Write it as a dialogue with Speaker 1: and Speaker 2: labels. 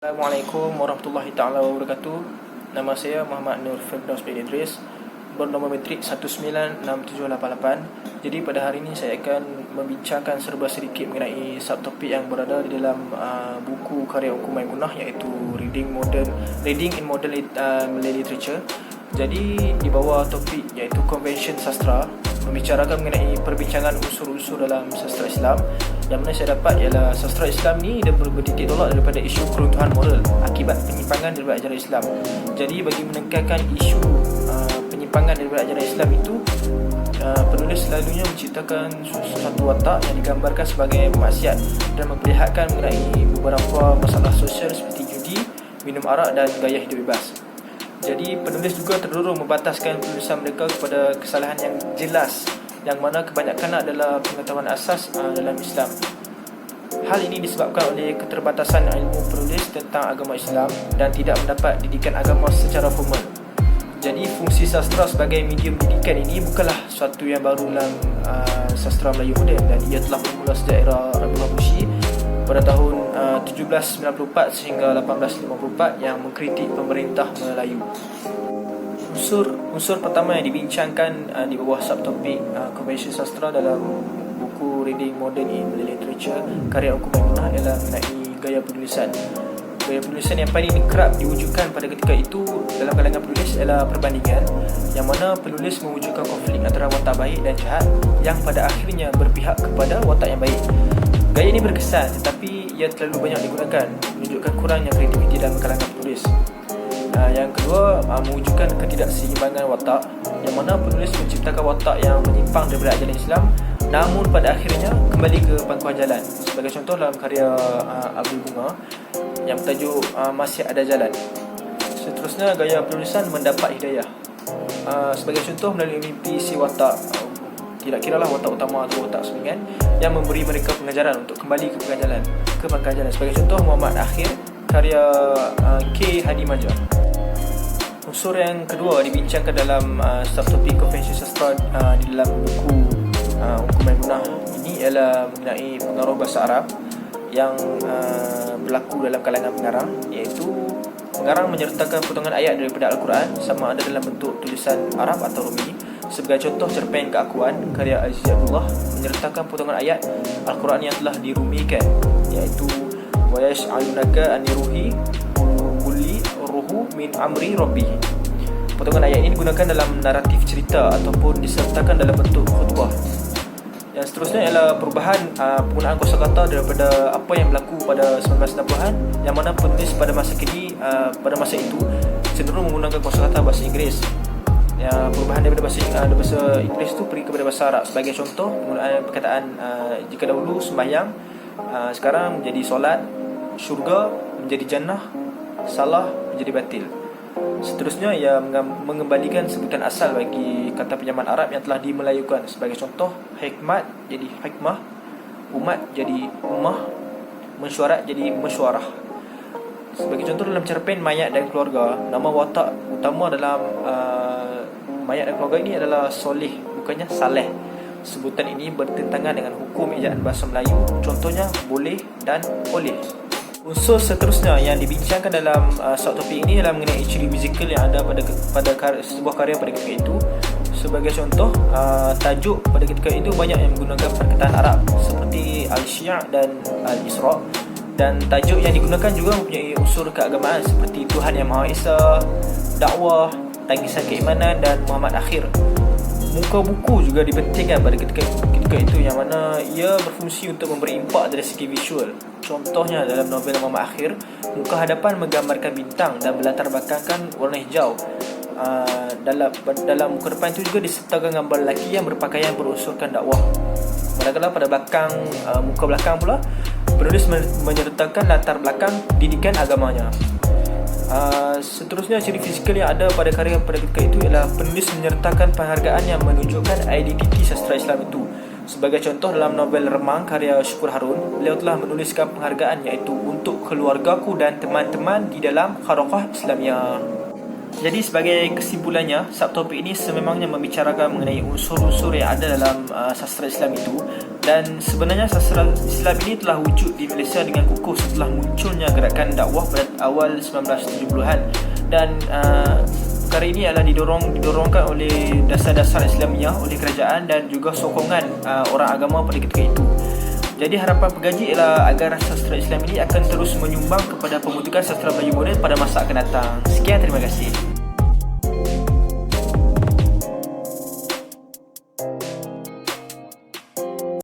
Speaker 1: Assalamualaikum warahmatullahi taala wabarakatuh. Nama saya Muhammad Nur Firdaus bin Idris, bernombor metrik 196788. Jadi pada hari ini saya akan membincangkan serba sedikit mengenai subtopik yang berada di dalam buku karya Ungku Maimunah, iaitu Reading in Modern Malay Literature. Jadi di bawah topik iaitu Convention Sastra, membicarakan mengenai perbincangan unsur-unsur dalam sastra Islam. Yang mana saya dapat ialah sastra Islam ni dia bertitik tolak daripada isu keruntuhan moral akibat penyimpangan daripada ajaran Islam. Jadi bagi menekankan isu penyimpangan daripada ajaran Islam itu, penulis selalunya menciptakan suatu watak yang digambarkan sebagai maksiat dan memperlihatkan mengenai beberapa masalah sosial seperti judi, minum arak dan gaya hidup bebas. Jadi penulis juga terdorong membataskan penulisan mereka kepada kesalahan yang jelas, yang mana kebanyakan adalah pengetahuan asas dalam Islam. Hal ini disebabkan oleh keterbatasan ilmu penulis tentang agama Islam dan tidak mendapat didikan agama secara formal. Jadi fungsi sastra sebagai medium didikan ini bukanlah suatu yang baru dalam sastra Melayu moden, dan ia telah bermula sejak era Abdullah Bushi pada tahun 1794 sehingga 1854 yang mengkritik pemerintah Melayu. Unsur pertama yang dibincangkan di bawah subtopik Convention Sastra dalam buku Reading Modern in Malay Literature karya Ungku Maimunah ialah mengenai gaya penulisan. Gaya penulisan yang paling kerap diwujudkan pada ketika itu dalam kalangan penulis ialah perbandingan, yang mana penulis mewujudkan konflik antara watak baik dan jahat yang pada akhirnya berpihak kepada watak yang baik. Gaya ini berkesan tetapi ia terlalu banyak digunakan, menunjukkan kurangnya kreativiti dalam kalangan penulis. Yang kedua, mewujudkan ketidakseimbangan watak, yang mana penulis menciptakan watak yang menyimpang daripada ajaran Islam namun pada akhirnya kembali ke pangkuan jalan. Sebagai contoh dalam karya Abdul Bunga yang bertajuk Masih Ada Jalan. Seterusnya, gaya penulisan mendapat hidayah. Sebagai contoh, melalui mimpi si watak, tidak kiralah watak utama atau watak sampingan, yang memberi mereka pengajaran untuk kembali ke pangkuan jalan. Sebagai contoh, Muhammad Akhir karya K. Hadi Majah. Unsur yang kedua dibincangkan dalam subtopik Convention Sastra di dalam buku Ungku Maimunah ini ialah mengenai pengaruh bahasa Arab yang berlaku dalam kalangan pengarang, iaitu pengarang menyertakan potongan ayat daripada Al-Quran sama ada dalam bentuk tulisan Arab atau Rumi. Sebagai contoh, cerpen Keakuan karya Aziz Abdullah menyertakan potongan ayat Al-Quran yang telah dirumikan, iaitu wa yas'alunaka aniruhi qulli ruhu min amri rabbi. Potongan ayat ini digunakan dalam naratif cerita ataupun disertakan dalam bentuk khutbah. Yang seterusnya ialah perubahan penggunaan kosakata daripada apa yang berlaku pada 1960-an, yang mana penulis pada masa itu cenderung menggunakan kosakata bahasa Inggeris. Perubahan daripada bahasa Inggeris itu pergi kepada bahasa Arab. Sebagai contoh, penggunaan perkataan jika dahulu sembahyang, sekarang menjadi solat, syurga menjadi jannah, salah menjadi batil. Seterusnya, ia mengembalikan sebutan asal bagi kata pinjaman Arab yang telah dimelayukan. Sebagai contoh, hikmat jadi hikmah, umat jadi ummah, mesyuarat jadi mesyuarah. Sebagai contoh, dalam cerpen Mayat dan Keluarga, nama watak utama dalam Mayat dan Keluarga ini adalah Soleh, bukannya Saleh. Sebutan ini bertentangan dengan hukum ejaan bahasa Melayu, contohnya boleh dan oleh. Unsur seterusnya yang dibincangkan dalam subtopik ini ialah mengenai ciri musikal yang ada pada sebuah karya pada ketika itu. Sebagai contoh, tajuk pada ketika itu banyak yang menggunakan perkataan Arab seperti Al-Syi' dan Al-Isra', dan tajuk yang digunakan juga mempunyai unsur keagamaan seperti Tuhan Yang Maha Esa, dakwah, tangisan keimanan dan Muhammad Akhir. Muka buku juga dipentingkan pada ketika itu, yang mana ia berfungsi untuk memberi impak dari segi visual. Contohnya dalam novel Muhammad Akhir, muka hadapan menggambarkan bintang dan berlatar belakangkan warna hijau. Dalam muka depan itu juga disertakan gambar lelaki yang berpakaian berunsurkan dakwah. Manakala pada muka belakang pula, penulis menyertakan latar belakang didikan agamanya. Seterusnya, ciri fizikal yang ada pada karya pada ketika itu ialah penulis menyertakan penghargaan yang menunjukkan identiti sastra Islam itu. Sebagai contoh, dalam novel Remang karya Syukur Harun, beliau telah menuliskan penghargaan iaitu untuk keluargaku dan teman-teman di dalam Harakah Islamiyah. Jadi sebagai kesimpulannya, subtopik ini sememangnya membicarakan mengenai unsur-unsur yang ada dalam sastra Islam itu. Dan sebenarnya sastra Islam ini telah wujud di Malaysia dengan kukuh setelah munculnya gerakan dakwah pada awal 1970-an. Dan perkara ini adalah didorongkan oleh dasar-dasar Islamiah oleh kerajaan dan juga sokongan orang agama pada ketika itu. Jadi harapan pegaji ialah agar sastra Islam ini akan terus menyumbang kepada pembentukan sastra Melayu moden pada masa akan datang. Sekian, terima kasih.